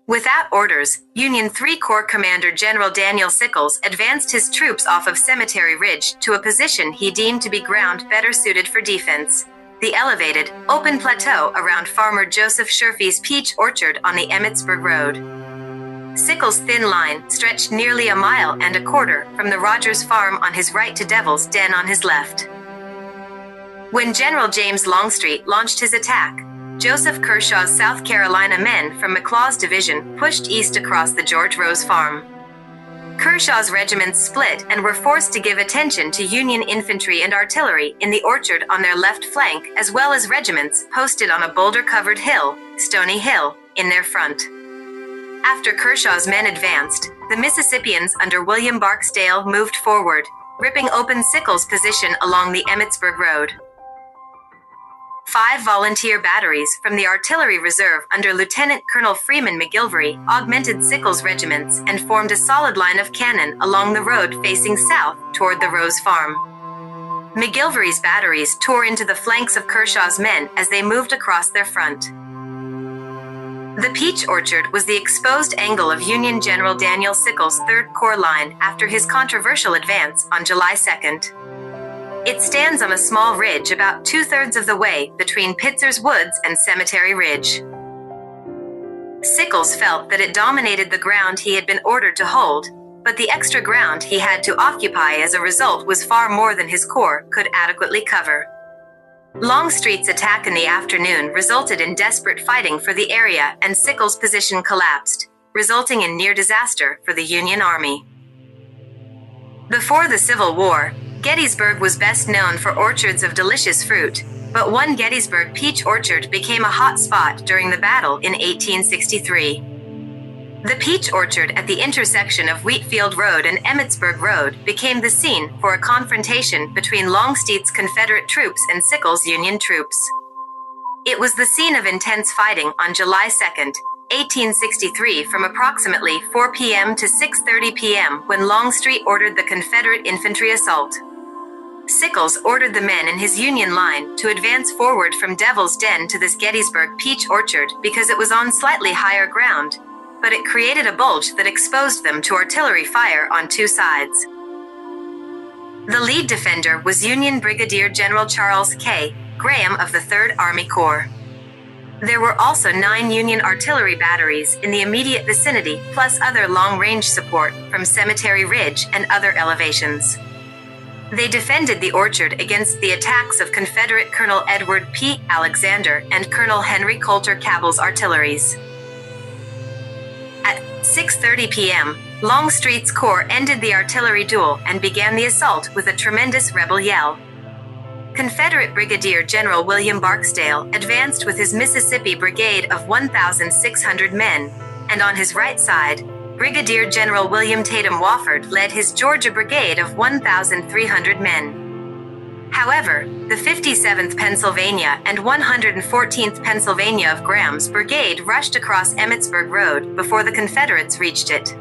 Without orders, Union 3 Corps Commander General Daniel Sickles advanced his troops off of Cemetery Ridge to a position he deemed to be ground better suited for defense: the elevated, open plateau around Farmer Joseph Sherfy's peach orchard on the Emmitsburg Road. Sickles' thin line stretched nearly a mile and a quarter from the Rogers farm on his right to Devil's Den on his left. When General James Longstreet launched his attack, Joseph Kershaw's South Carolina men from McLaws' division pushed east across the George Rose farm. Kershaw's regiments split and were forced to give attention to Union infantry and artillery in the orchard on their left flank, as well as regiments posted on a boulder-covered hill, Stony Hill, in their front. After Kershaw's men advanced, the Mississippians under William Barksdale moved forward, ripping open Sickles' position along the Emmitsburg Road. 5 volunteer batteries from the Artillery Reserve under Lieutenant Colonel Freeman McGilvery augmented Sickles' regiments and formed a solid line of cannon along the road facing south toward the Rose Farm. McGilvery's batteries tore into the flanks of Kershaw's men as they moved across their front. The Peach Orchard was the exposed angle of Union General Daniel Sickles' 3rd Corps line after his controversial advance on July 2nd. It stands on a small ridge about 2/3 of the way between Pitzer's Woods and Cemetery Ridge. Sickles felt that it dominated the ground he had been ordered to hold, but the extra ground he had to occupy as a result was far more than his corps could adequately cover. Longstreet's attack in the afternoon resulted in desperate fighting for the area, and Sickles' position collapsed, resulting in near disaster for the Union Army. Before the Civil War, Gettysburg was best known for orchards of delicious fruit, but one Gettysburg peach orchard became a hot spot during the battle in 1863. The peach orchard at the intersection of Wheatfield Road and Emmitsburg Road became the scene for a confrontation between Longstreet's Confederate troops and Sickles' Union troops. It was the scene of intense fighting on July 2nd, 1863 from approximately 4 p.m. to 6:30 p.m. when Longstreet ordered the Confederate infantry assault. Sickles ordered the men in his Union line to advance forward from Devil's Den to this Gettysburg peach orchard because it was on slightly higher ground, but it created a bulge that exposed them to artillery fire on 2 sides. The lead defender was Union Brigadier General Charles K. Graham of the 3rd Army Corps. There were also 9 Union artillery batteries in the immediate vicinity, plus other long-range support from Cemetery Ridge and other elevations. They defended the orchard against the attacks of Confederate Colonel Edward P. Alexander and Colonel Henry Coulter Cabell's artilleries. At 6:30 p.m., Longstreet's corps ended the artillery duel and began the assault with a tremendous rebel yell. Confederate Brigadier General William Barksdale advanced with his Mississippi Brigade of 1,600 men, and on his right side, Brigadier General William Tatum Wofford led his Georgia Brigade of 1,300 men. However, the 57th Pennsylvania and 114th Pennsylvania of Graham's brigade rushed across Emmitsburg Road before the Confederates reached it.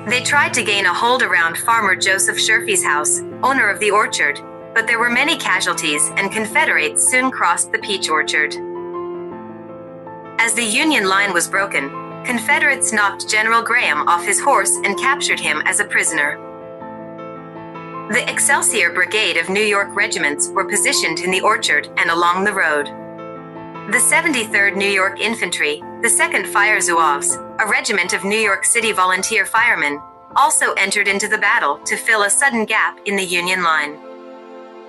They tried to gain a hold around Farmer Joseph Sherfy's house, owner of the orchard, but there were many casualties and Confederates soon crossed the peach orchard. As the Union line was broken, Confederates knocked General Graham off his horse and captured him as a prisoner. The Excelsior Brigade of New York regiments were positioned in the orchard and along the road. The 73rd New York Infantry, the 2nd Fire Zouaves, a regiment of New York City volunteer firemen, also entered into the battle to fill a sudden gap in the Union line.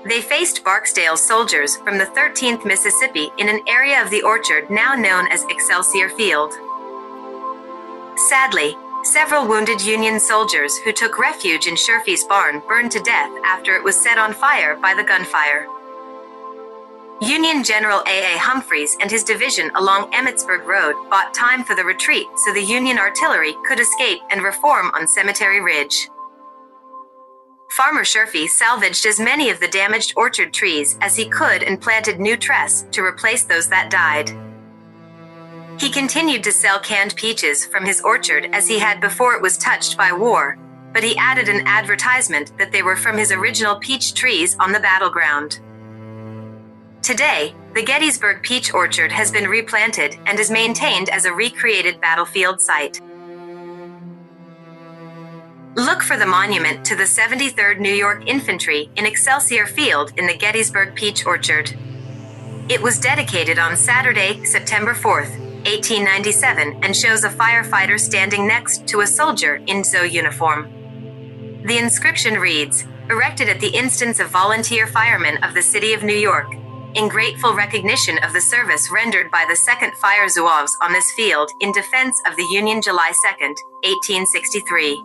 They faced Barksdale's soldiers from the 13th Mississippi in an area of the orchard now known as Excelsior Field. Sadly, several wounded Union soldiers who took refuge in Sherfy's barn burned to death after it was set on fire by the gunfire. Union General A.A. Humphreys and his division along Emmitsburg Road bought time for the retreat so the Union artillery could escape and reform on Cemetery Ridge. Farmer Sherfy salvaged as many of the damaged orchard trees as he could and planted new tress to replace those that died. He continued to sell canned peaches from his orchard as he had before it was touched by war, but he added an advertisement that they were from his original peach trees on the battleground. Today, The Gettysburg Peach Orchard has been replanted and is maintained as a recreated battlefield site. Look for the monument to the 73rd New York Infantry in Excelsior Field in the Gettysburg Peach Orchard. It was dedicated on Saturday, September 4th, 1897, and shows a firefighter standing next to a soldier in ZO uniform. The inscription reads, "Erected at the instance of volunteer firemen of the City of New York, in grateful recognition of the service rendered by the 2nd Fire Zouaves on this field in defense of the Union July 2nd, 1863.